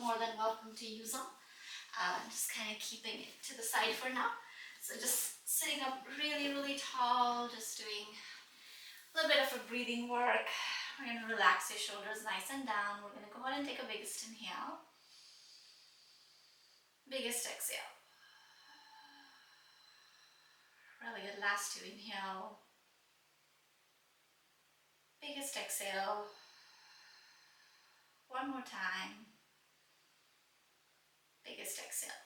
more than welcome to use them. Just kind of keeping it to the side for now. So just sitting up really, really tall, just doing a little bit of a breathing work. We're going to relax your shoulders nice and down. We're going to go ahead and take a biggest inhale. Biggest exhale. Really good. Last two. Inhale. Biggest exhale. One more time. Biggest exhale.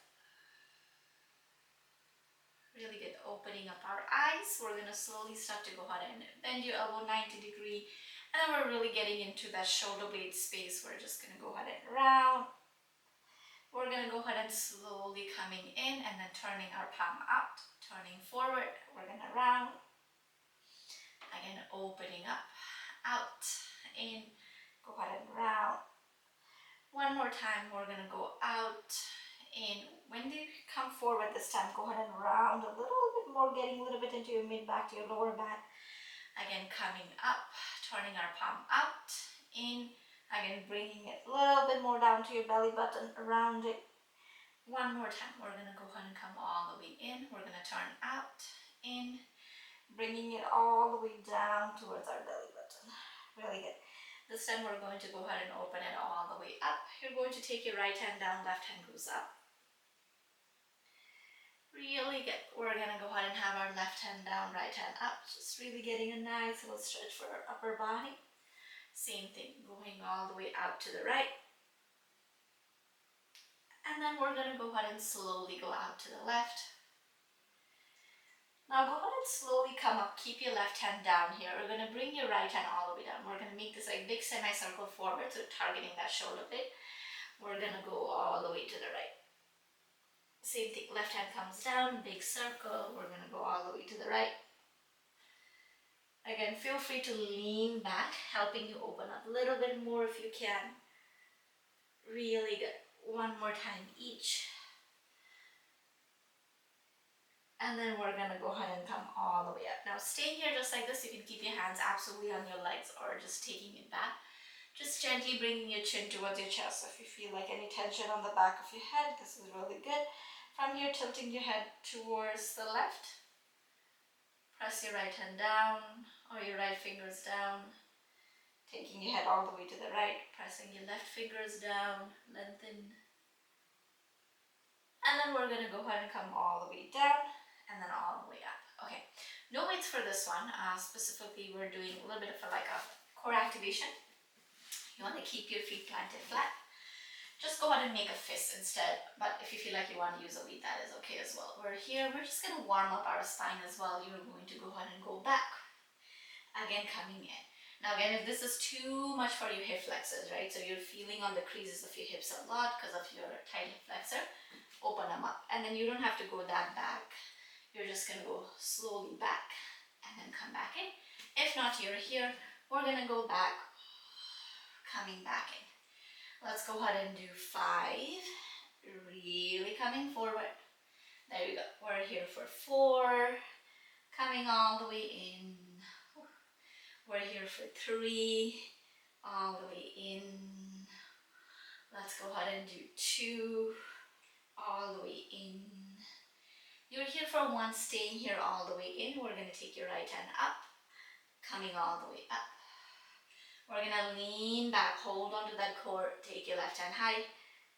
Really good. Opening up our eyes. We're going to slowly start to go ahead and bend your elbow 90 degree. And then we're really getting into that shoulder blade space. We're just going to go ahead and round. We're going to go ahead and slowly coming in and then turning our palm out. Turning forward. We're going to round. Again, opening up. Out. In. Go ahead and round. One more time. We're going to go out. In. When you come forward this time, go ahead and round a little bit more, getting a little bit into your mid back to your lower back. Again, coming up, turning our palm out, in. Again, bringing it a little bit more down to your belly button, around it. One more time, we're going to go ahead and come all the way in. We're going to turn out, in, bringing it all the way down towards our belly button. Really good. This time we're going to go ahead and open it all the way up. You're going to take your right hand down, left hand goes up. Really good. We're going to go ahead and have our left hand down, right hand up. Just really getting a nice little stretch for our upper body. Same thing, going all the way out to the right. And then we're going to go ahead and slowly go out to the left. Now go ahead and slowly come up. Keep your left hand down here. We're going to bring your right hand all the way down. We're going to make this like big semicircle forward, so targeting that shoulder blade. We're going to go all the way to the right. Same thing, left hand comes down, big circle. We're going to go all the way to the right. Again, feel free to lean back, helping you open up a little bit more if you can. Really good. One more time each. And then we're going to go ahead and come all the way up. Now staying here just like this, you can keep your hands absolutely on your legs or just taking it back. Just gently bringing your chin towards your chest. So if you feel like any tension on the back of your head, this is really good. From here, tilting your head towards the left. Press your right hand down or your right fingers down. Taking your head all the way to the right. Pressing your left fingers down. Lengthen. And then we're going to go ahead and come all the way down and then all the way up. Okay, no weights for this one. Specifically, we're doing a little bit of a core activation. You want to keep your feet planted flat. Just go ahead and make a fist instead, but if you feel like you want to use a weight, that is okay as well. We're here, we're just going to warm up our spine as well. You're going to go ahead and go back. Again, coming in. Now again, if this is too much for your hip flexors, right? So you're feeling on the creases of your hips a lot because of your tight hip flexor, open them up. And then you don't have to go that back. You're just going to go slowly back and then come back in. If not, you're here, we're going to go back, coming back in. Let's go ahead and do 5. Really coming forward. There you go. We're here for 4. Coming all the way in. We're here for 3. All the way in. Let's go ahead and do 2. All the way in. You're here for 1. Staying here all the way in. We're going to take your right hand up. Coming all the way up. We're going to lean back, hold onto that core, take your left hand high,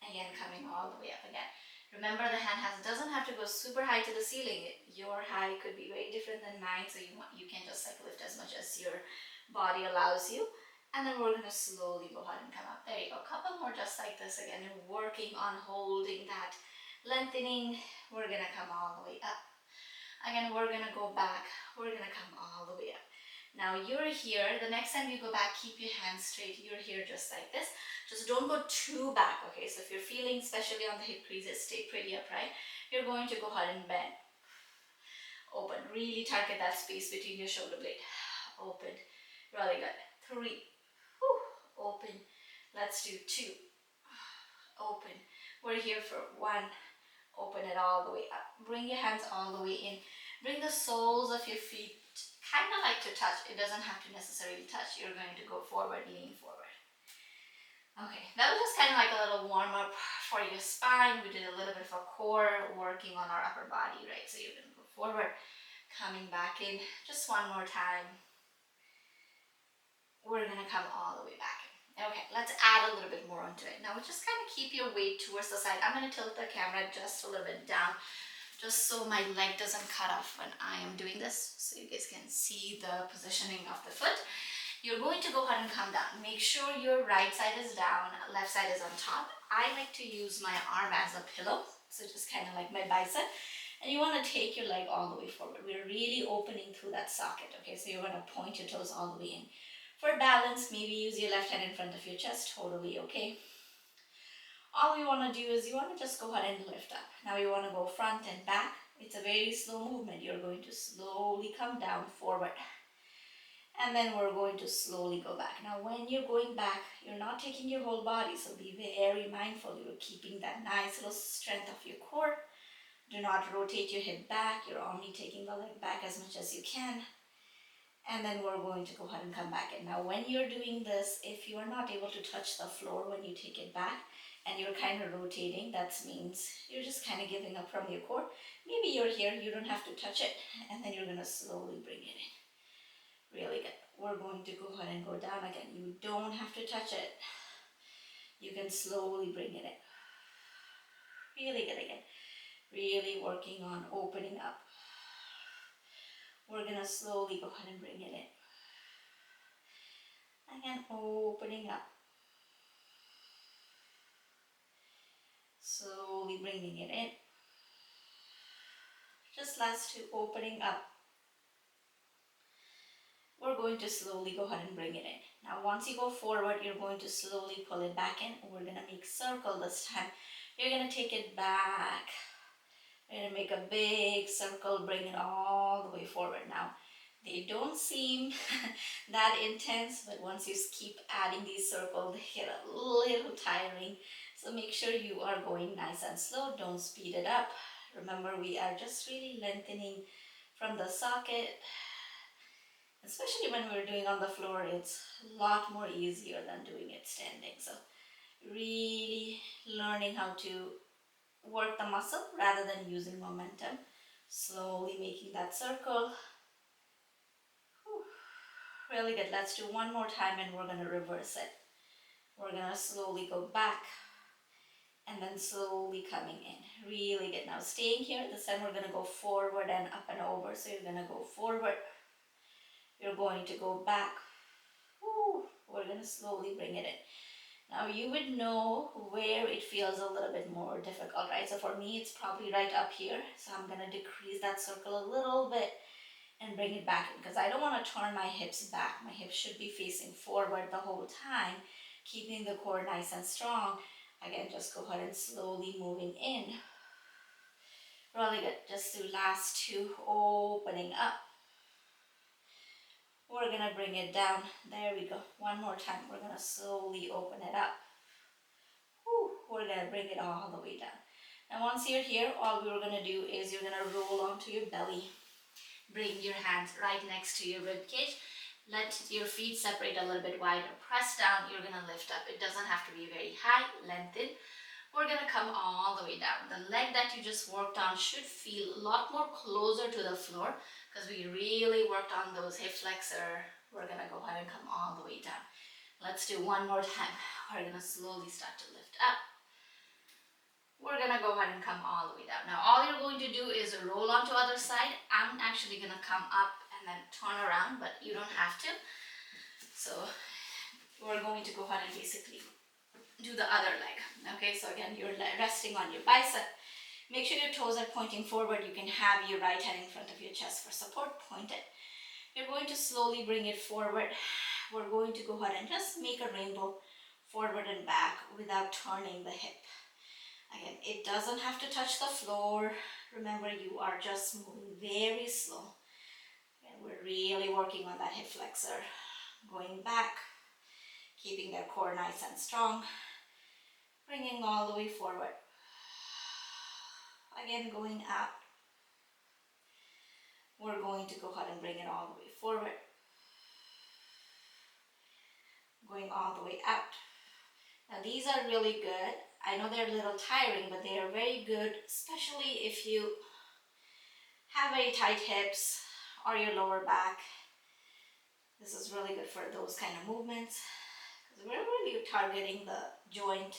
again coming all the way up again. Remember, the hand doesn't have to go super high to the ceiling. Your height could be very different than mine, so you can just lift as much as your body allows you. And then we're going to slowly go ahead and come up. There you go, a couple more just like this again. You're working on holding that lengthening. We're going to come all the way up. Again, we're going to go back. We're going to come all the way up. Now you're here, the next time you go back, keep your hands straight. You're here just like this. Just don't go too back, okay? So if you're feeling, especially on the hip creases, stay pretty upright. You're going to go ahead and bend. Open, really target that space between your shoulder blade. Open, really good. 3, open. Let's do 2, open. We're here for 1, open it all the way up. Bring your hands all the way in. Bring the soles of your feet kind of like to touch. It doesn't have to necessarily touch. You're going to go forward, lean forward. Okay, that was just kind of like a little warm up for your spine. We did a little bit of a core, working on our upper body, right? So you're gonna go forward, coming back in. Just one more time. We're gonna come all the way back in. Okay, let's add a little bit more onto it. Now just kind of keep your weight towards the side. I'm gonna tilt the camera just a little bit down, just so my leg doesn't cut off when I am doing this, so you guys can see the positioning of the foot. You're going to go ahead and come down. Make sure your right side is down, left side is on top. I like to use my arm as a pillow, so just kind of like my bicep. And you want to take your leg all the way forward. We're really opening through that socket, okay? So you're going to point your toes all the way in. For balance, maybe use your left hand in front of your chest, totally okay. All we want to do is you want to just go ahead and lift up. Now you want to go front and back. It's a very slow movement. You're going to slowly come down forward. And then we're going to slowly go back. Now when you're going back, you're not taking your whole body, so be very mindful. You're keeping that nice little strength of your core. Do not rotate your hip back. You're only taking the leg back as much as you can. And then we're going to go ahead and come back in. Now when you're doing this, if you are not able to touch the floor when you take it back and you're kind of rotating, that means you're just kind of giving up from your core. Maybe you're here, you don't have to touch it, and then you're going to slowly bring it in. Really good. We're going to go ahead and go down again. You don't have to touch it. You can slowly bring it in. Really good again. Really working on opening up. We're going to slowly go ahead and bring it in. Again, opening up. Slowly bringing it in. Just last two, opening up. We're going to slowly go ahead and bring it in. Now once you go forward, you're going to slowly pull it back in. We're going to make circle this time. You're going to take it back. You're going to make a big circle, bring it all the way forward. Now, they don't seem that intense, but once you keep adding these circles, they get a little tiring. So make sure you are going nice and slow. Don't speed it up. Remember, we are just really lengthening from the socket. Especially when we're doing on the floor, it's a lot more easier than doing it standing. So really learning how to work the muscle rather than using momentum. Slowly making that circle. Whew. Really good. Let's do one more time and we're going to reverse it. We're going to slowly go back and then slowly coming in. Really good. Now staying here, this time we're going to go forward and up and over. So you're going to go forward. You're going to go back. Whew. We're going to slowly bring it in. Now you would know where it feels a little bit more difficult, right? So for me, it's probably right up here. So I'm going to decrease that circle a little bit and bring it back in because I don't want to turn my hips back. My hips should be facing forward the whole time, keeping the core nice and strong. Again, just go ahead and slowly moving in. Really good. Just do last two, opening up. We're going to bring it down. There we go. One more time. We're going to slowly open it up. Whew. We're going to bring it all the way down. Now once you're here, all we're going to do is you're going to roll onto your belly. Bring your hands right next to your rib cage. Let your feet separate a little bit wider. Press down. You're going to lift up. It doesn't have to be very high. Lengthen. We're going to come all the way down. The leg that you just worked on should feel a lot more closer to the floor because we really worked on those hip flexor. We're going to go ahead and come all the way down. Let's do one more time. We're going to slowly start to lift up. We're going to go ahead and come all the way down. Now all you're going to do is roll onto other side. I'm actually going to come up and then turn around, but you don't have to. So we're going to go ahead and basically do the other leg. Okay, so again, you're resting on your bicep. Make sure your toes are pointing forward. You can have your right hand in front of your chest for support. Point it. You're going to slowly bring it forward. We're going to go ahead and just make a rainbow forward and back without turning the hip. Again, it doesn't have to touch the floor. Remember, you are just moving very slow. And we're really working on that hip flexor. Going back, keeping their core nice and strong. Bringing all the way forward. Again, going up. We're going to go ahead and bring it all the way forward. Going all the way out. Now these are really good I know they're a little tiring, but they are very good, especially if you have very tight hips or your lower back. This is really good for those kind of movements because we're really targeting the joint.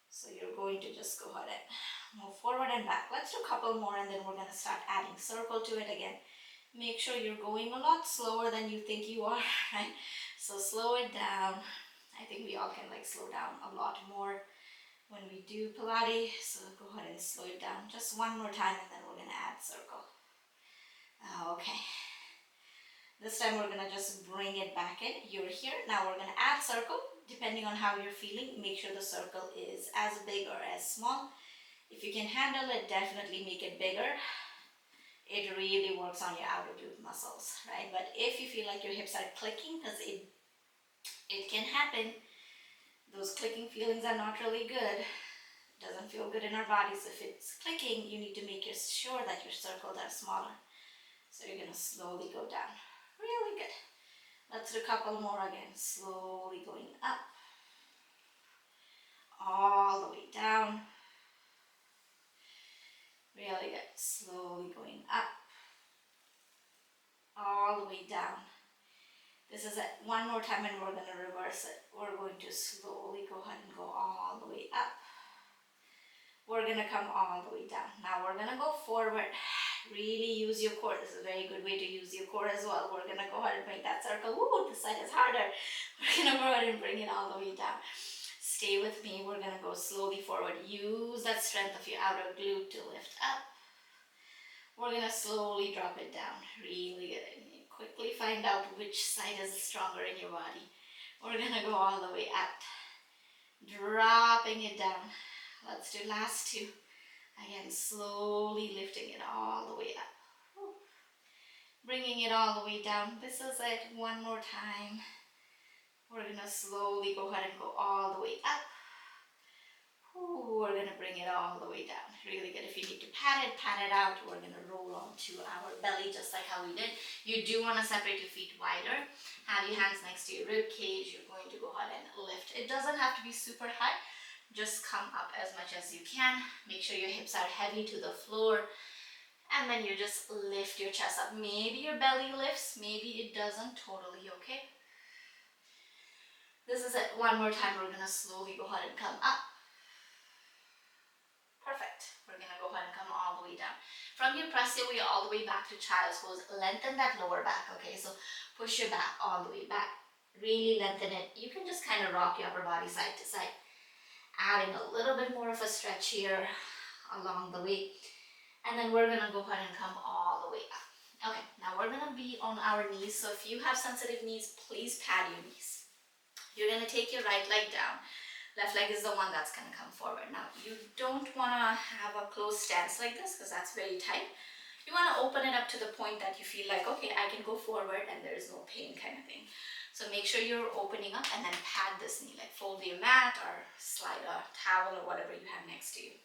So you're going to just go ahead and move forward and back. Let's do a couple more and then we're going to start adding circle to it again. Make sure you're going a lot slower than you think you are, right? So slow it down. I think we all can like slow down a lot more when we do Pilates. So go ahead and slow it down just one more time and then we're going to add circle. Okay. This time we're going to just bring it back in. You're here. Now we're going to add circle. Depending on how you're feeling, make sure the circle is as big or as small. If you can handle it, definitely make it bigger. It really works on your outer glute muscles, right? But if you feel like your hips are clicking, because it can happen, those clicking feelings are not really good. It doesn't feel good in our bodies. If it's clicking, you need to make sure that your circles are smaller. So you're going to slowly go down. Really good. Let's do a couple more again. Slowly going up. All the way down. Really good. Slowly going up. All the way down. This is it. One more time and we're going to reverse it. We're going to slowly go ahead and go all the way up. We're going to come all the way down. Now we're going to go forward. Really use your core. This is a very good way to use your core as well. We're going to go ahead and make that circle. Woo, this side is harder. We're going to go ahead and bring it all the way down. Stay with me. We're going to go slowly forward. Use that strength of your outer glute to lift up. We're going to slowly drop it down. Really good. And you quickly find out which side is stronger in your body. We're going to go all the way up. Dropping it down. Let's do last two. Again, slowly lifting it all the way up. Bringing it all the way down. This is it. One more time. We're going to slowly go ahead and go all the way up. We're going to bring it all the way down. Really good. If you need to pat it out. We're going to roll onto our belly just like how we did. You do want to separate your feet wider. Have your hands next to your rib cage. You're going to go ahead and lift. It doesn't have to be super high. Just come up as much as you can. Make sure your hips are heavy to the floor. And then you just lift your chest up. Maybe your belly lifts, maybe it doesn't. Totally okay. This is it. One more time. We're going to slowly go ahead and come up. Perfect. We're going to go ahead and come all the way down. From your press your way all the way back to child's pose. Lengthen that lower back. Okay, so push your back all the way back. Really lengthen it. You can just kind of rock your upper body side to side. Adding a little bit more of a stretch here along the way. And then we're going to go ahead and come all the way up. Okay, now we're going to be on our knees. So if you have sensitive knees, please pad your knees. You're going to take your right leg down. Left leg is the one that's going to come forward. Now, you don't want to have a closed stance like this because that's very tight. You want to open it up to the point that you feel like, okay, I can go forward and there is no pain kind of thing. So make sure you're opening up and then pad this knee, like fold your mat or slide a towel or whatever you have next to you.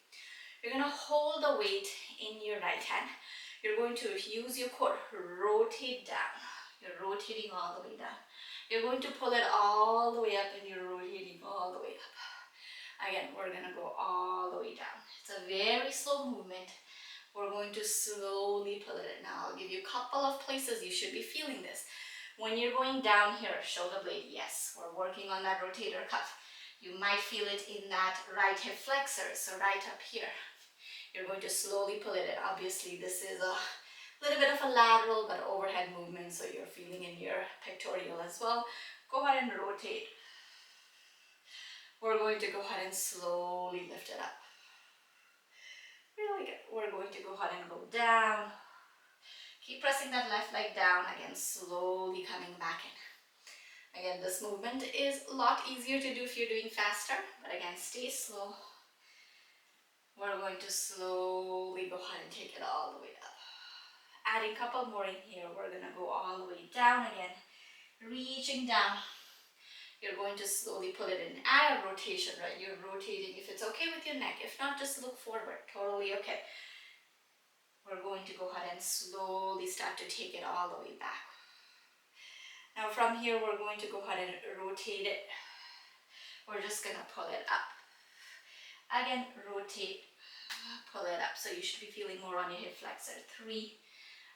You're going to hold the weight in your right hand. You're going to use your core, rotate down. You're rotating all the way down. You're going to pull it all the way up and you're rotating all the way up. Again, we're going to go all the way down. It's a very slow movement. We're going to slowly pull it in. Now I'll give you a couple of places you should be feeling this. When you're going down here, shoulder blade, yes, we're working on that rotator cuff. You might feel it in that right hip flexor, so right up here. You're going to slowly pull it in. Obviously, this is a little bit of a lateral but overhead movement, so you're feeling in your pectoral as well. Go ahead and rotate. We're going to go ahead and slowly lift it up. Really good. We're going to go ahead and go down. Keep pressing that left leg down. Again, slowly coming back in. Again, this movement is a lot easier to do if you're doing faster, but again, stay slow. We're going to slowly go ahead and take it all the way up. Adding a couple more in here. We're going to go all the way down again. Reaching down. You're going to slowly pull it in. Add a rotation, right? You're rotating if it's okay with your neck. If not, just look forward. Totally okay. We're going to go ahead and slowly start to take it all the way back. Now from here, we're going to go ahead and rotate it. We're just going to pull it up. Again, rotate, pull it up. So you should be feeling more on your hip flexor. 3,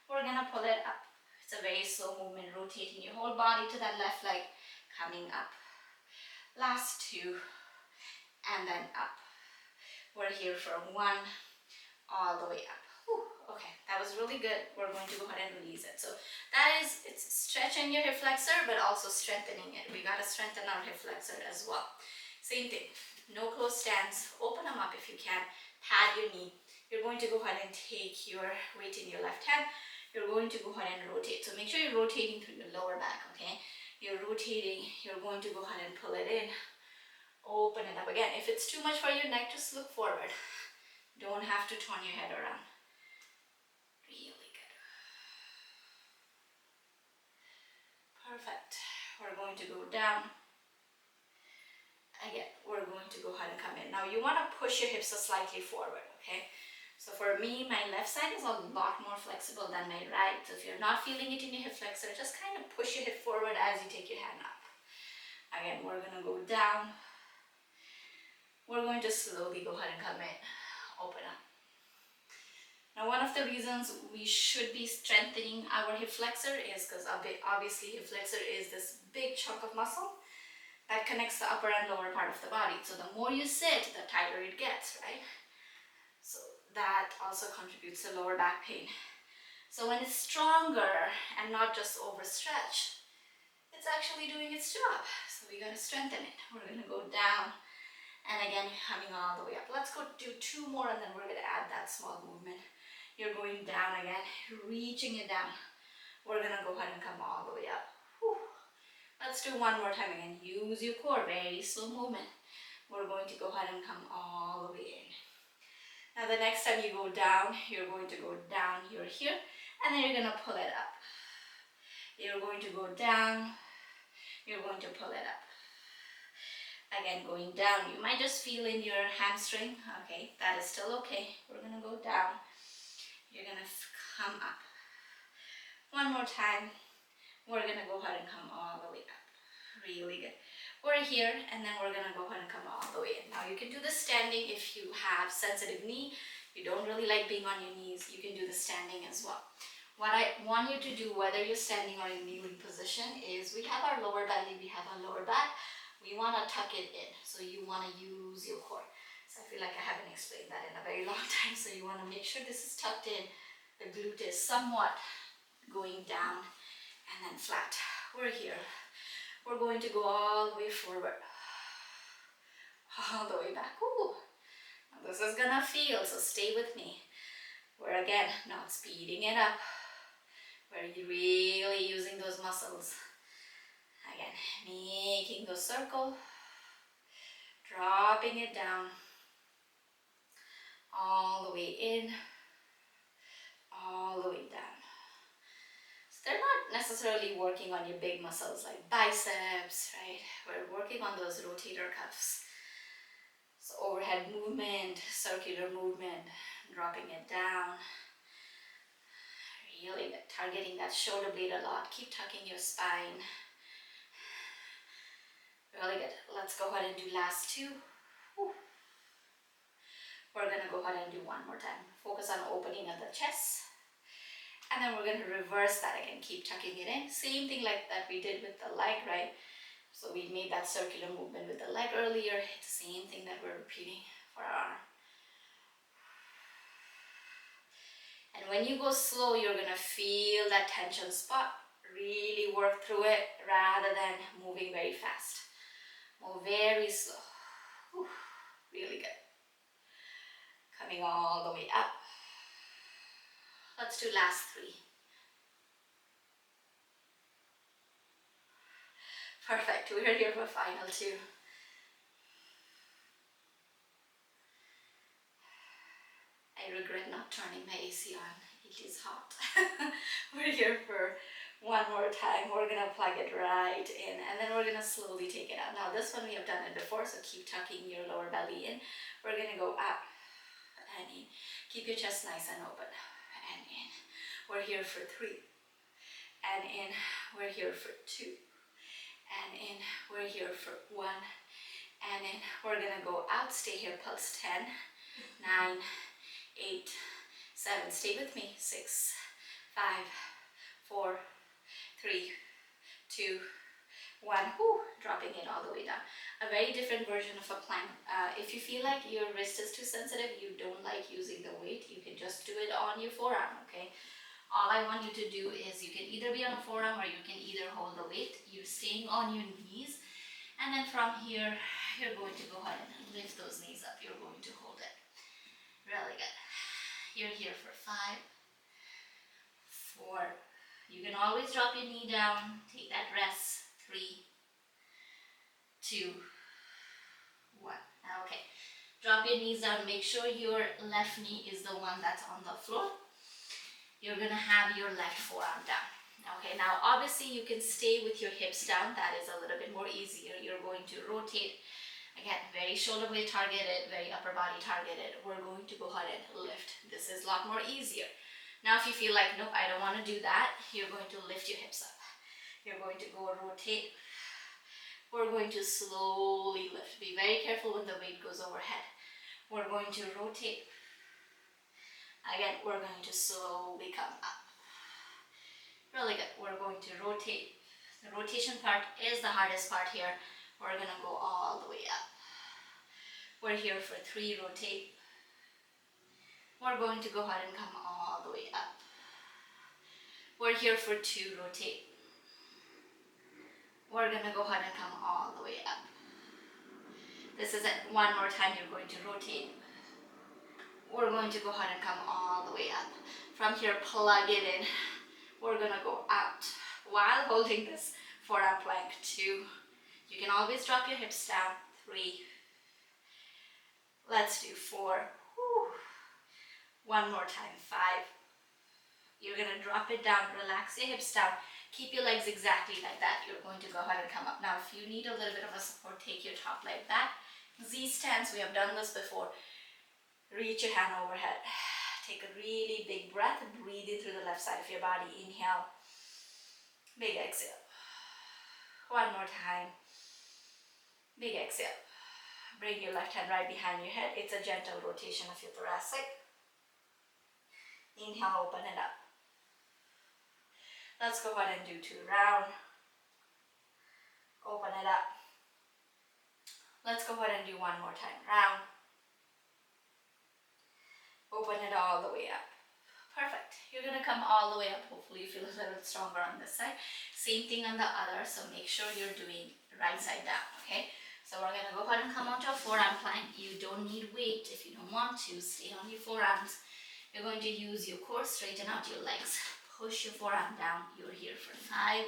we're gonna pull it up. It's a very slow movement, rotating your whole body to that left leg, coming up. Last 2, and then up. We're here for 1, all the way up. Whew, okay, that was really good. We're going to go ahead and release it. So that is, it's stretching your hip flexor, but also strengthening it. We gotta strengthen our hip flexor as well. Same thing, no closed stance, open them up if you can, pad your knee. You're going to go ahead and take your weight in your left hand. You're going to go ahead and rotate. So make sure you're rotating through your lower back, okay? You're rotating, you're going to go ahead and pull it in, open it up. Again, if it's too much for your neck, just look forward. Don't have to turn your head around. Really good. Perfect. We're going to go down. Again, we're going to go ahead and come in. Now you want to push your hips slightly forward, okay? So for me, my left side is a lot more flexible than my right. So if you're not feeling it in your hip flexor, just kind of push your hip forward as you take your hand up. Again, we're going to go down. We're going to slowly go ahead and come in. Open up. Now, one of the reasons we should be strengthening our hip flexor is because obviously hip flexor is this big chunk of muscle that connects the upper and lower part of the body. So the more you sit, the tighter it gets, right? So that also contributes to lower back pain. So when it's stronger and not just overstretched, it's actually doing its job. So we gotta strengthen it. We're gonna go down, and again, coming all the way up. Let's go do 2 more, and then we're gonna add that small movement. You're going down again, reaching it down. We're gonna go ahead and come all the way up. Whew. Let's do 1 more time again. Use your core, very slow movement. We're going to go ahead and come all the way in. Now the next time you go down, you're going to go down, you're here, and then you're gonna pull it up. You're going to go down, you're going to pull it up. Again, going down, you might just feel in your hamstring. Okay, that is still okay. We're gonna go down. You're gonna come up. 1 more time. We're gonna go ahead and come all the way up. Really good. We're here, and then we're gonna go ahead and come all the way in. Now you can do this standing if you have sensitive knee. You don't really like being on your knees. You can do the standing as well. What I want you to do, whether you're standing or in kneeling position, is we have our lower belly, we have our lower back. We want to tuck it in, so you want to use your core. So I feel like I haven't explained that in a very long time. So you want to make sure this is tucked in. The glute is somewhat going down and then flat. We're here. We're going to go all the way forward, all the way back. Ooh. Now this is gonna feel, so stay with me. We're again not speeding it up. We're really using those muscles. Again, making the circle, dropping it down, all the way in, all the way down. So they're not necessarily working on your big muscles like biceps, right? We're working on those rotator cuffs. So overhead movement, circular movement, dropping it down. Really good. Targeting that shoulder blade a lot. Keep tucking your spine. Really good. Let's go ahead and do last 2. Whew. We're gonna go ahead and do 1 more time. Focus on opening of the chest. And then we're gonna reverse that again. Keep tucking it in. Same thing like that we did with the leg, right? So we made that circular movement with the leg earlier. It's the same thing that we're repeating for our arm. And when you go slow, you're gonna feel that tension spot. Really work through it rather than moving very fast. Move very slow. Whew. Really good. Coming all the way up. Let's do last 3. Perfect. We're here for final 2. I regret not turning my AC on. It is hot. We're here for 1 more time. We're gonna plug it right in, and then we're gonna slowly take it out. Now this one we have done it before, so keep tucking your lower belly in. We're gonna go up and in. Keep your chest nice and open. And in. We're here for 3. And in. We're here for 2. And in. We're here for 1. and then we're gonna go out. Stay here, pulse. 10, 9, 8, 7, stay with me. 6, 5, 4, 3, 2, 1. Whew, dropping it all the way down. A very different version of a plank. If you feel like your wrist is too sensitive, you don't like using the weight, you can just do it on your forearm, okay? All I want you to do is you can either be on a forearm or you can either hold the weight. You're staying on your knees, and then from here, you're going to go ahead and lift those knees up. You're going to hold it. Really good. You're here for 5, 4. You can always drop your knee down, take that rest. 3, 2, 1. Okay. Drop your knees down. Make sure your left knee is the one that's on the floor. You're gonna have your left forearm down. Okay, now obviously you can stay with your hips down. That is a little bit more easier. You're going to rotate. Again, very shoulder blade targeted, very upper body targeted. We're going to go ahead and lift. This is a lot more easier. Now if you feel like, nope, I don't want to do that, you're going to lift your hips up. You're going to go rotate. We're going to slowly lift. Be very careful when the weight goes overhead. We're going to rotate. Again, we're going to slowly come up. Really good. We're going to rotate. The rotation part is the hardest part here. We're going to go all the way up. We're here for 3, rotate. We're going to go ahead and come all the way up. We're here for 2, rotate. We're going to go ahead and come all the way up. This is it. One more time, you're going to rotate. We're going to go ahead and come all the way up. From here, plug it in. We're going to go out while holding this forearm plank. 2. You can always drop your hips down. 3. Let's do 4. Whew. One more time. 5. You're going to drop it down. Relax your hips down. Keep your legs exactly like that. You're going to go ahead and come up. Now, if you need a little bit of a support, take your top leg back. Z stance, we have done this before. Reach your hand overhead. Take a really big breath and breathe in through the left side of your body. Inhale. Big exhale. One more time. Big exhale. Bring your left hand right behind your head. It's a gentle rotation of your thoracic. Inhale, open it up. Let's go ahead and do 2 round. Open it up. Let's go ahead and do one more time. Round. Open it all the way up. Perfect. You're going to come all the way up. Hopefully you feel a little stronger on this side. Same thing on the other, so make sure you're doing right side down, okay? So we're going to go ahead and come onto a forearm plank. You don't need weight. If you don't want to, stay on your forearms. You're going to use your core, straighten out your legs. Push your forearm down. You're here for 5,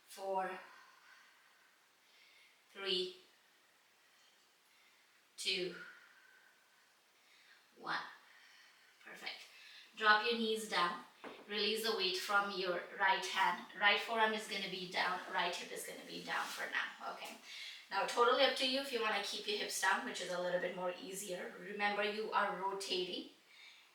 4, 3, 2, 1. Perfect. Drop your knees down. Release the weight from your right hand. Right forearm is going to be down. Right hip is going to be down for now. Okay. Now, totally up to you if you want to keep your hips down, which is a little bit more easier. Remember, you are rotating.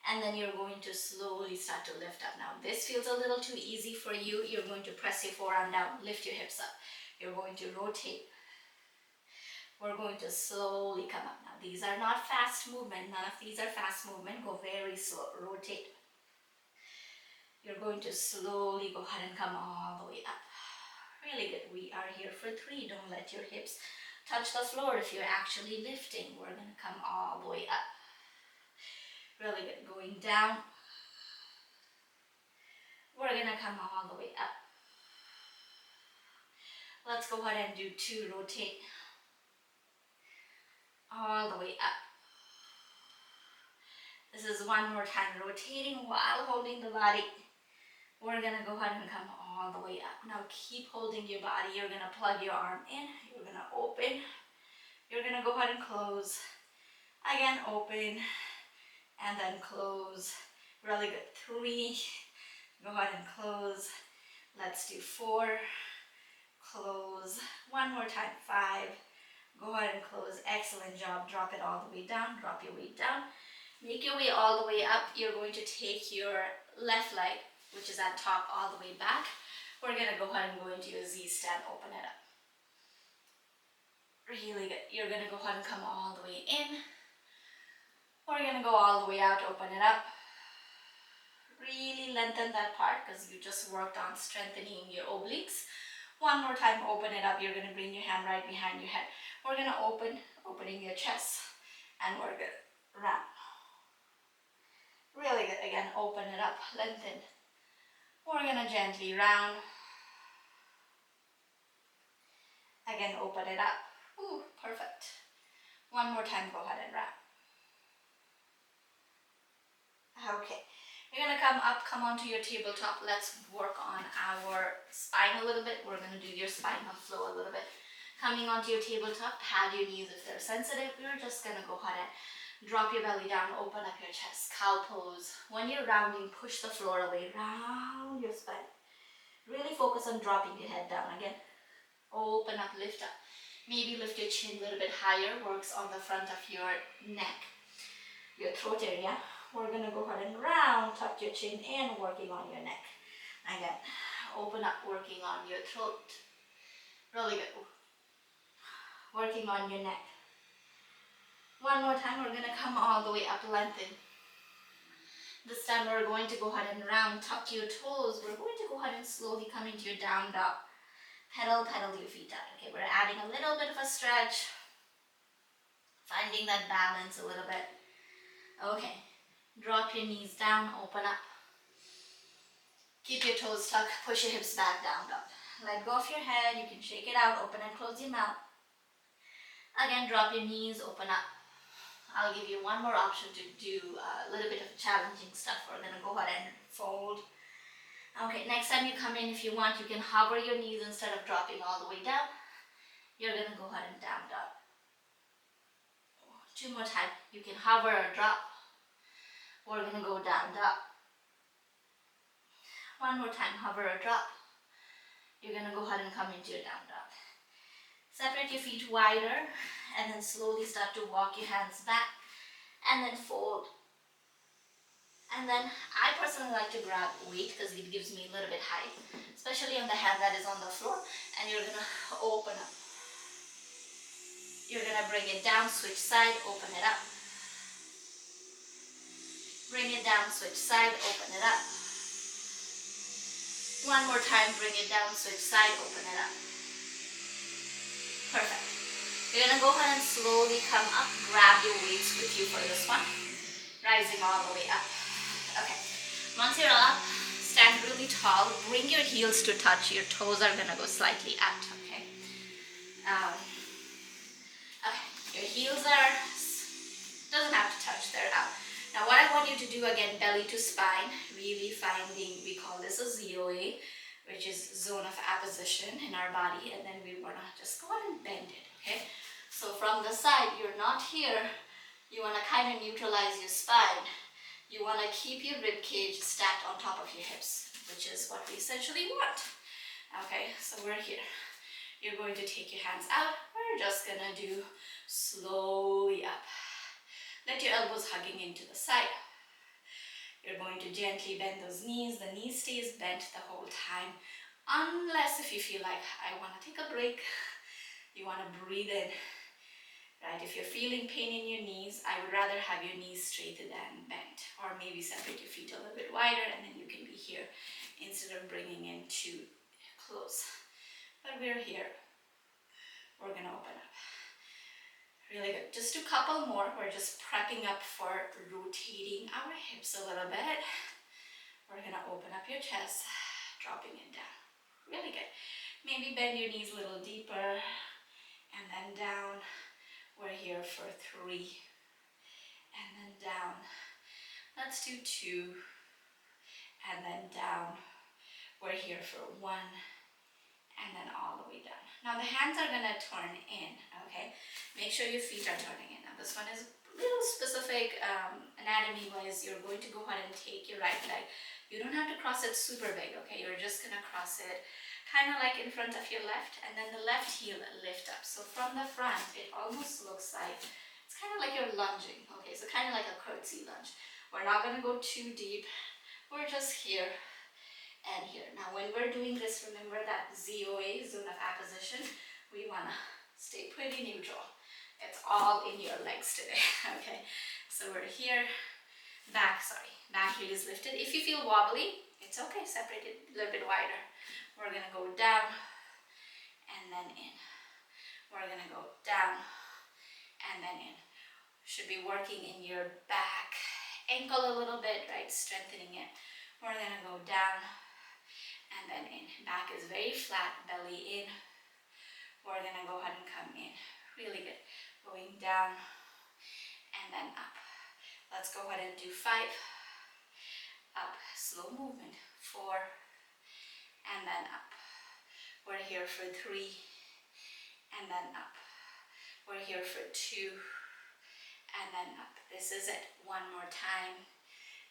And then you're going to slowly start to lift up. Now, this feels a little too easy for you. You're going to press your forearm down, lift your hips up. You're going to rotate. We're going to slowly come up. Now, these are not fast movement. None of these are fast movement. Go very slow. Rotate. You're going to slowly go ahead and come all the way up. Really good. We are here for 3. Don't let your hips touch the floor if you're actually lifting. We're going to come all the way up. Really good. Going down. We're going to come all the way up. Let's go ahead and do 2. Rotate. All the way up. This is one more time. Rotating while holding the body. We're going to go ahead and come all the way up. Now keep holding your body. You're going to plug your arm in. You're going to open. You're going to go ahead and close. Again, open. And then close. Really good. 3. Go ahead and close. Let's do 4. Close. One more time. 5. Go ahead and close. Excellent job. Drop it all the way down. Drop your weight down. Make your way all the way up. You're going to take your left leg, which is at top, all the way back. We're going to go ahead and go into your Z stand. Open it up. Really good. You're gonna go ahead and come all the way in. We're gonna go all the way out, open it up. Really lengthen that part because you just worked on strengthening your obliques. One more time, open it up. You're gonna bring your hand right behind your head. We're gonna opening your chest, and we're good. Round. Really good. Again, open it up, lengthen. We're gonna gently round. Again, open it up. Ooh, perfect. One more time, go ahead and round. Okay, you're gonna come up, come onto your tabletop. Let's work on our spine a little bit. We're gonna do your spinal flow a little bit. Coming onto your tabletop, pad your knees if they're sensitive. We're just gonna go ahead and drop your belly down, open up your chest, cow pose. When you're rounding, push the floor away, round your spine. Really focus on dropping your head down again. Open up, lift up. Maybe lift your chin a little bit higher, works on the front of your neck, your throat area. We're gonna go ahead and round, tuck your chin in, working on your neck. Again, open up, working on your throat. Really good. Working on your neck. One more time, we're gonna come all the way up, lengthen. This time we're going to go ahead and round, tuck your toes. We're going to go ahead and slowly come into your down dog. Pedal your feet out. Okay, we're adding a little bit of a stretch. Finding that balance a little bit. Okay, drop your knees down, open up. Keep your toes tucked, push your hips back, down dog. Let go of your head, you can shake it out, open and close your mouth. Again, drop your knees, open up. I'll give you one more option to do a little bit of challenging stuff. We're gonna go ahead and fold. Okay, next time you come in, if you want, you can hover your knees instead of dropping all the way down. You're gonna go ahead and down dog. Two more times. You can hover or drop. We're gonna go down dog. One more time, hover or drop. You're gonna go ahead and come into your down dog. Separate your feet wider and then slowly start to walk your hands back and then fold. And then I personally like to grab weight because it gives me a little bit height, especially on the hand that is on the floor. And you're gonna open up. You're gonna bring it down, switch side, open it up. Bring it down, switch side, open it up. One more time, bring it down, switch side, open it up. Perfect. You're gonna go ahead and slowly come up, grab your weights with you for this one. Rising all the way up. Okay, once you're up, stand really tall, bring your heels to touch, your toes are gonna go slightly out, okay? Okay, your heels doesn't have to touch, they're out. Now what I want you to do again, belly to spine, really finding, we call this a ZOA, which is zone of apposition in our body, and then we wanna just go ahead and bend it, okay? So from the side, you're not here, you wanna kind of neutralize your spine. You want to keep your rib cage stacked on top of your hips, which is what we essentially want. Okay, so we're here. You're going to take your hands out. We're just going to do slowly up. Let your elbows hugging into the side. You're going to gently bend those knees. The knee stays bent the whole time, unless if you feel like I want to take a break, you want to breathe in. Right, if you're feeling pain in your knees, I would rather have your knees straight than bent, or maybe separate your feet a little bit wider and then you can be here instead of bringing in too close. But we're here. We're gonna open up. Really good. Just a couple more. We're just prepping up for rotating our hips a little bit. We're gonna open up your chest, dropping it down. Really good. Maybe bend your knees a little deeper and then down. We're here for 3 and then down. Let's do 2 and then down. We're here for 1 and then all the way down. Now the hands are gonna turn in, okay? Make sure your feet are turning in. Now this one is a little specific anatomy wise. You're going to go ahead and take your right leg. You don't have to cross it super big, okay? You're just gonna cross it kind of like in front of your left, and then the left heel lift up. So from the front, it almost looks like, it's kind of like you're lunging, okay? So kind of like a curtsy lunge. We're not gonna go too deep. We're just here and here. Now when we're doing this, remember that ZOA, zone of apposition, we wanna Stay pretty neutral. It's all in your legs today. Okay, so we're here, back heel is lifted. If you feel wobbly, it's okay, separate it a little bit wider. We're gonna go down and then in. We're gonna go down and then in. Should be working in your back ankle a little bit, right? Strengthening it. We're gonna go down and then in. Back is very flat, belly in. We're gonna go ahead and come in. Really good. Going down and then up. Let's go ahead and do 5. Up, slow movement. 4 and then up. We're here for 3 and then up. We're here for 2 and then up. This is it. One more time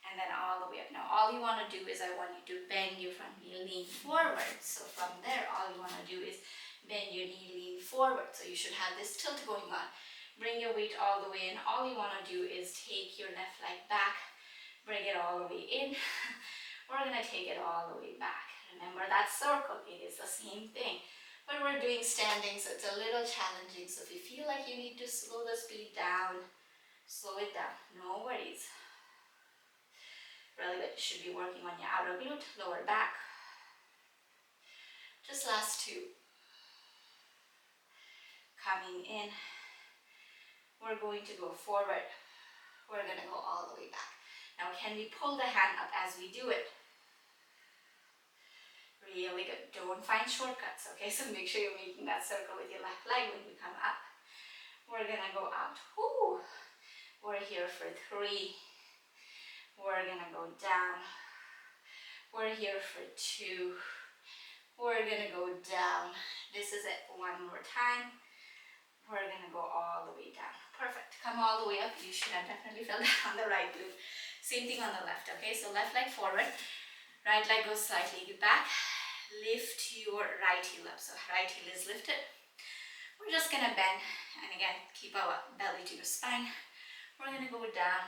and then all the way up. Now all you want to do is I want you to bend your front knee, lean forward. So from there all you want to do is bend your knee, lean forward. So you should have this tilt going on. Bring your weight all the way in. All you want to do is take your left leg back, bring it all the way in. We're going to take it all the way back. Remember that circle, it is the same thing. But we're doing standing, so it's a little challenging. So if you feel like you need to slow the speed down, slow it down. No worries. Really good. You should be working on your outer glute, lower back. Just last 2. Coming in. We're going to go forward. We're going to go all the way back. Now can we pull the hand up as we do it? Really good. Don't find shortcuts, okay? So make sure you're making that circle with your left leg when you come up. We're going to go out. Woo. We're here for 3. We're going to go down. We're here for 2. We're going to go down. This is it. One more time. We're going to go all the way down. Perfect. Come all the way up. You should have definitely felt that on the right glute. Same thing on the left, okay? So left leg forward. Right leg goes slightly back. Lift your right heel up. So right heel is lifted. We're just going to bend. And again, keep our belly to your spine. We're going to go down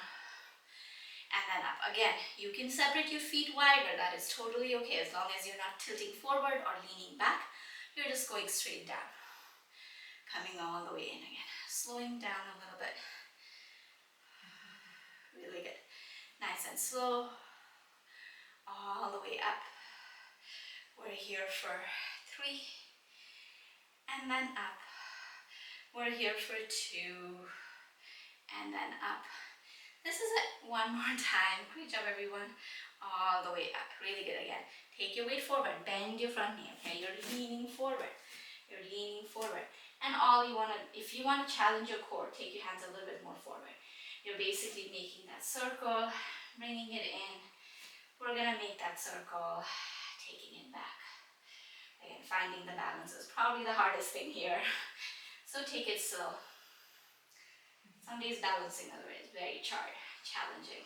and then up. Again, you can separate your feet wider. That is totally okay as long as you're not tilting forward or leaning back. You're just going straight down. Coming all the way in again. Slowing down a little bit. Really good. Nice and slow. All the way up. We're here for 3. And then up. We're here for 2. And then up. This is it. One more time. Great job, everyone. All the way up. Really good. Again, take your weight forward. Bend your front knee. Okay, you're leaning forward. You're leaning forward. And all you want to, if you want to challenge your core, take your hands a little bit more forward. You're basically making that circle, bringing it in. We're going to make that circle, taking it back. Again, finding the balance is probably the hardest thing here. So take it slow. Some days balancing is very challenging.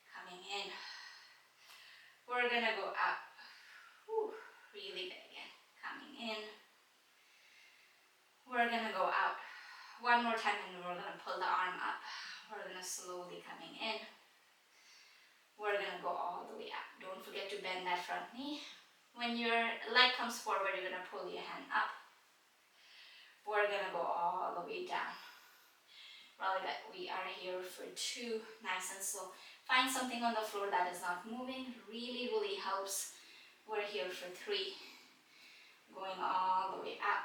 Coming in. We're going to go up. Whew, really good again. Coming in. We're going to go out. One more time and we're going to pull the arm up. We're going to slowly coming in. We're going to go all the way up. Don't forget to bend that front knee. When your leg comes forward, you're going to pull your hand up. We're going to go all the way down. Really good. We are here for 2. Nice and slow. Find something on the floor that is not moving. Really, really helps. We're here for 3. Going all the way up.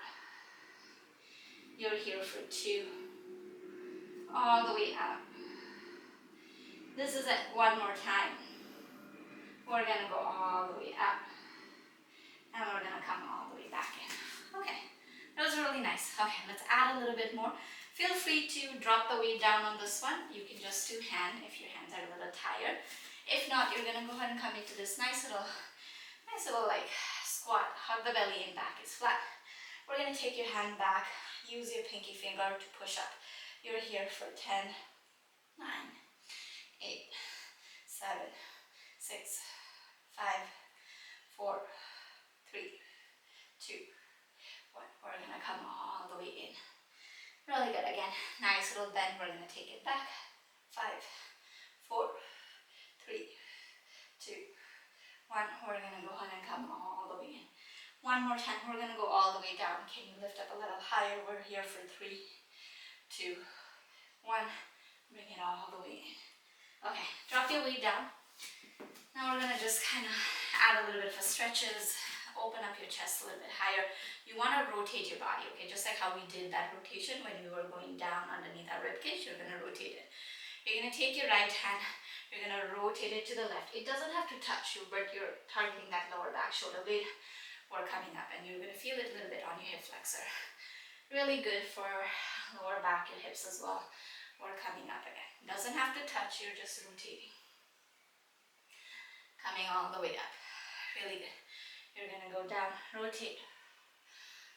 You're here for 2. All the way up. This is it. One more time. We're going to go all the way up. And we're going to come all the way back in. Okay. That was really nice. Okay, let's add a little bit more. Feel free to drop the weight down on this one. You can just do hand if your hands are a little tired. If not, you're going to go ahead and come into this nice little like squat. Hug the belly and back is flat. We're going to take your hand back. Use your pinky finger to push up. You're here for 10, 9, 8, 7, 6, 5, 4, 3, 2, 1. We're going to come all the way in. Really good. Again, nice little bend. We're going to take it back. 5, 4, 3, 2, 1. We're going to go ahead and come all the way in. One more time, we're gonna go all the way down. Can you lift up a little higher? We're here for 3, 2, 1. Bring it all the way in. Okay, drop your weight down. Now we're gonna just kind of add a little bit of stretches, open up your chest a little bit higher. You want to rotate your body, okay? Just like how we did that rotation when we were going down underneath our rib cage, you're gonna rotate it. You're gonna take your right hand, you're gonna rotate it to the left. It doesn't have to touch you, but you're targeting that lower back shoulder blade. We're coming up, and you're gonna feel it a little bit on your hip flexor. Really good for lower back, your hips as well. We're coming up again. Doesn't have to touch, you're just rotating. Coming all the way up. Really good. You're gonna go down, rotate.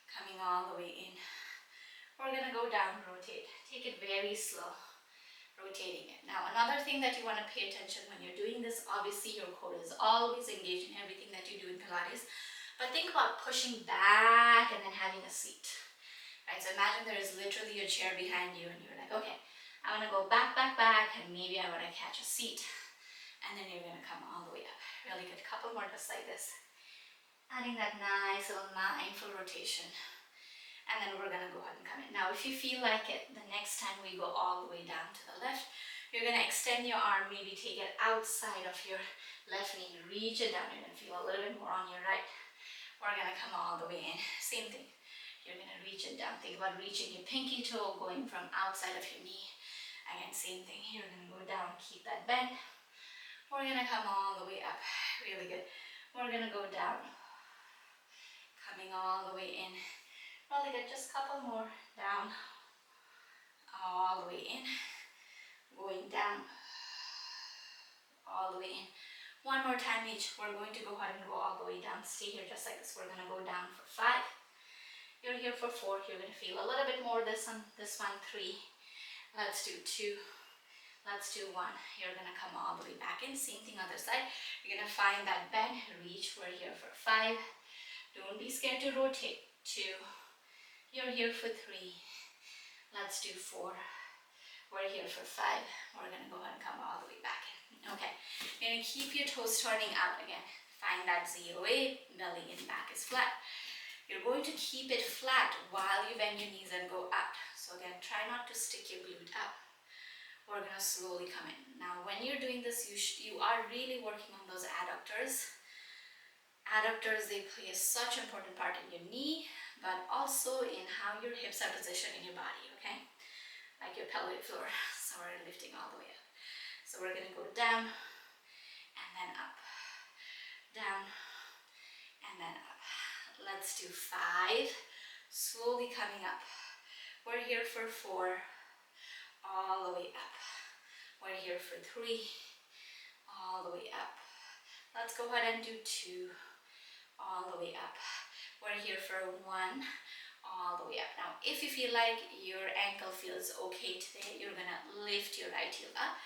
Coming all the way in. We're gonna go down, rotate. Take it very slow. Rotating it. Now another thing that you want to pay attention when you're doing this, obviously your core is always engaged in everything that you do in Pilates, but think about pushing back and then having a seat. Right, so imagine there is literally a chair behind you and you're like, okay, I want to go back, and maybe I want to catch a seat. And then you're going to come all the way up. Really good. Couple more just like this. Adding that nice little mindful rotation. And then we're going to go ahead and come in. Now, if you feel like it, the next time we go all the way down to the left, you're going to extend your arm, maybe take it outside of your left knee, reach it down. You're going to feel a little bit more on your right. We're going to come all the way in. Same thing. You're going to reach it down. Think about reaching your pinky toe, going from outside of your knee. Again, same thing. You're going to go down, keep that bend. We're going to come all the way up. Really good. We're going to go down. Coming all the way in. Really good. Just a couple more. Down. All the way in. Going down. All the way in. One more time each. We're going to go ahead and go all the way down. Stay here just like this. We're going to go down for 5. You're here for 4. You're going to feel a little bit more this one. 3. Let's do 2. Let's do 1. You're going to come all the way back in. Same thing other side. You're going to find that bend. Reach. We're here for 5. Don't be scared to rotate. 2. You're here for 3. Let's do 4. We're here for 5. We're going to go ahead and come all the way back in. Okay. You're going to keep your toes turning out again. Find that ZOA. Belly in, back is flat. You're going to keep it flat while you bend your knees and go up. So again, try not to stick your glute up. We're going to slowly come in. Now when you're doing this, you are really working on those adductors. Adductors, they play such an important part in your knee, but also in how your hips are positioned in your body, okay? Like your pelvic floor. So we're lifting all the way up. So we're going to go down and then up. Down and then up. Let's do 5. Slowly coming up. We're here for 4. All the way up. We're here for 3. All the way up. Let's go ahead and do 2. All the way up. We're here for 1. All the way up. Now, if you feel like your ankle feels okay today, you're gonna lift your right heel up.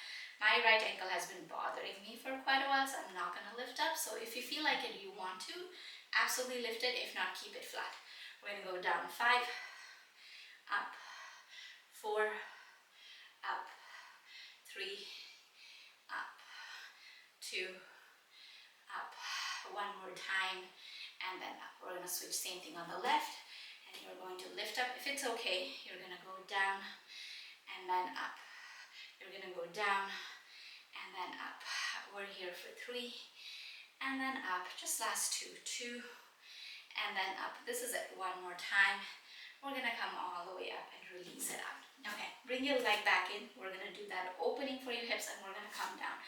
My right ankle has been bothering me for quite a while, so I'm not gonna lift up. So if you feel like it, you want to, absolutely lift it. If not, keep it flat. We're gonna go down 5, up, 4, up, 3, up, 2, up. One more time, and then up. We're gonna switch, same thing on the left, and you're going to lift up. If it's okay, you're gonna go down and then up. You're gonna go down and then up. We're here for 3 and then up. Just last 2, 2 and then up. This is it. One more time. We're gonna come all the way up and release it out. Okay, bring your leg back in. We're gonna do that opening for your hips, and we're gonna come down.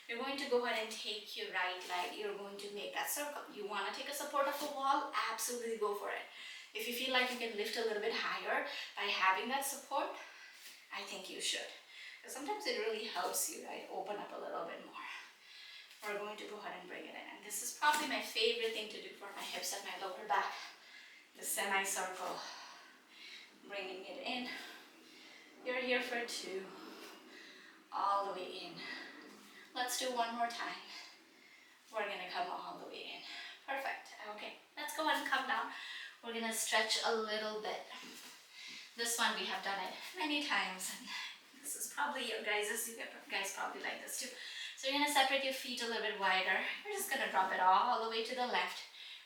You're going to go ahead and take your right leg. You're going to make that circle. You want to take a support of a wall? Absolutely go for it. If you feel like you can lift a little bit higher by having that support, I think you should. Because sometimes it really helps you, right? Open up a little bit more. We're going to go ahead and bring it in. And this is probably my favorite thing to do for my hips and my lower back. The semicircle. Bringing it in. You're here for 2. All the way in. Let's do one more time. We're gonna come all the way in. Perfect. Okay, let's go ahead and come down. We're gonna stretch a little bit. This one we have done it many times, and this is probably your guys's. You guys probably like this too. So you're gonna separate your feet a little bit wider. We're just gonna drop it all the way to the left.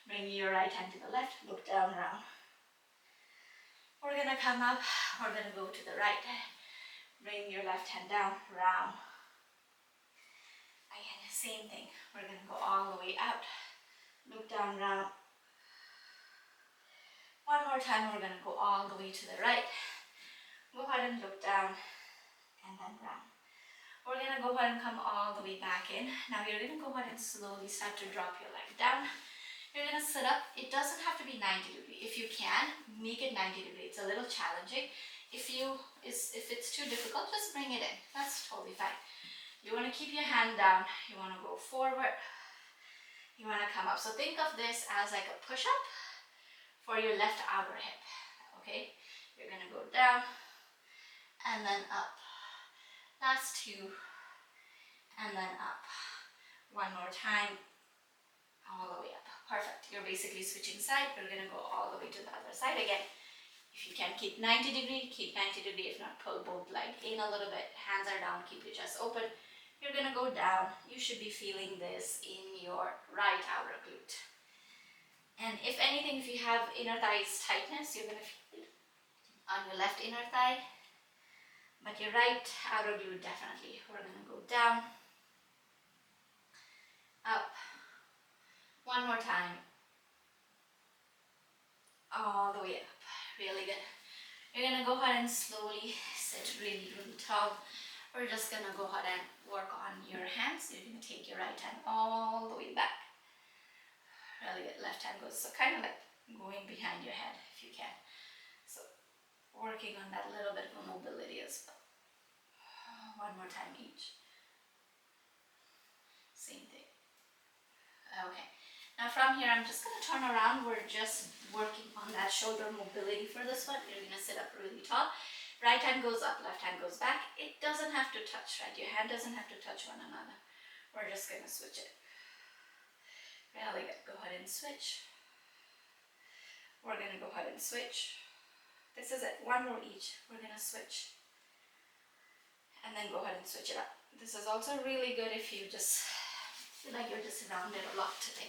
Bring your right hand to the left, look down, round. We're gonna come up, we're gonna go to the right. Bring your left hand down, round. Again, same thing. We're gonna go all the way out. Look down, round. One more time, we're gonna go all the way to the right. Go ahead and look down, and then round. We're gonna go ahead and come all the way back in. Now you're gonna go ahead and slowly start to drop your leg down. You're gonna sit up. It doesn't have to be 90 degree. If you can, make it 90 degree. It's a little challenging. If it's too difficult, just bring it in. That's totally fine. You wanna keep your hand down. You wanna go forward. You wanna come up. So think of this as like a push-up for your left outer hip, okay? You're gonna go down and then up. Last two, and then up. One more time, all the way up. Perfect. You're basically switching side. You're gonna go all the way to the other side again. If you can keep 90 degree, keep 90 degree. If not, pull both legs in a little bit. Hands are down, keep your chest open. You're gonna go down. You should be feeling this in your right outer glute. And if anything, if you have inner thighs tightness, you're gonna feel it on your left inner thigh. But your right outer glute definitely. We're gonna go down, up, one more time, all the way up. Really good. You're gonna go ahead and slowly sit really, really tall. We're just gonna go ahead and work on your hands. You're gonna take your right hand all the way back. Really good. Left hand goes, so kind of like going behind your head if you can. So working on that little bit of a mobility as well. One more time each. Same thing. Okay. Now from here, I'm just going to turn around. We're just working on that shoulder mobility for this one. You're going to sit up really tall. Right hand goes up, left hand goes back. It doesn't have to touch, right? Your hand doesn't have to touch one another. We're just going to switch it. Really good. Go ahead and switch. We're going to go ahead and switch. This is it. One more each. We're going to switch. And then go ahead and switch it up. This is also really good if you just feel like you're just rounded a lot today,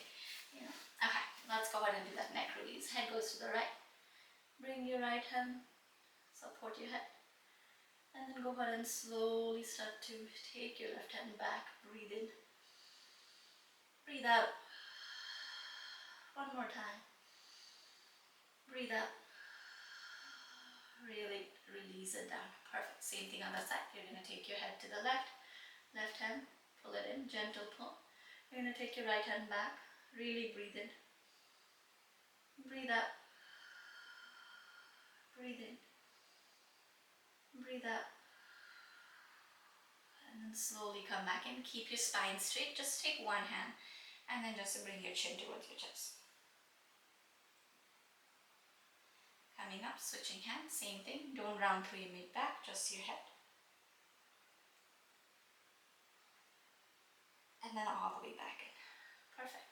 you know. Okay, let's go ahead and do that neck release. Head goes to the right. Bring your right hand, support your head. And then go ahead and slowly start to take your left hand back. Breathe in. Breathe out. One more time. Breathe out. Really release it down. Perfect. Same thing on the side. You're going to take your head to the left. Left hand, pull it in, gentle pull. You're going to take your right hand back. Really breathe in. Breathe out. Breathe in. Breathe out. And then slowly come back in. Keep your spine straight. Just take one hand and then just bring your chin towards your chest. Coming up, switching hands, same thing. Don't round through your mid back, just your head. And then all the way back in. Perfect.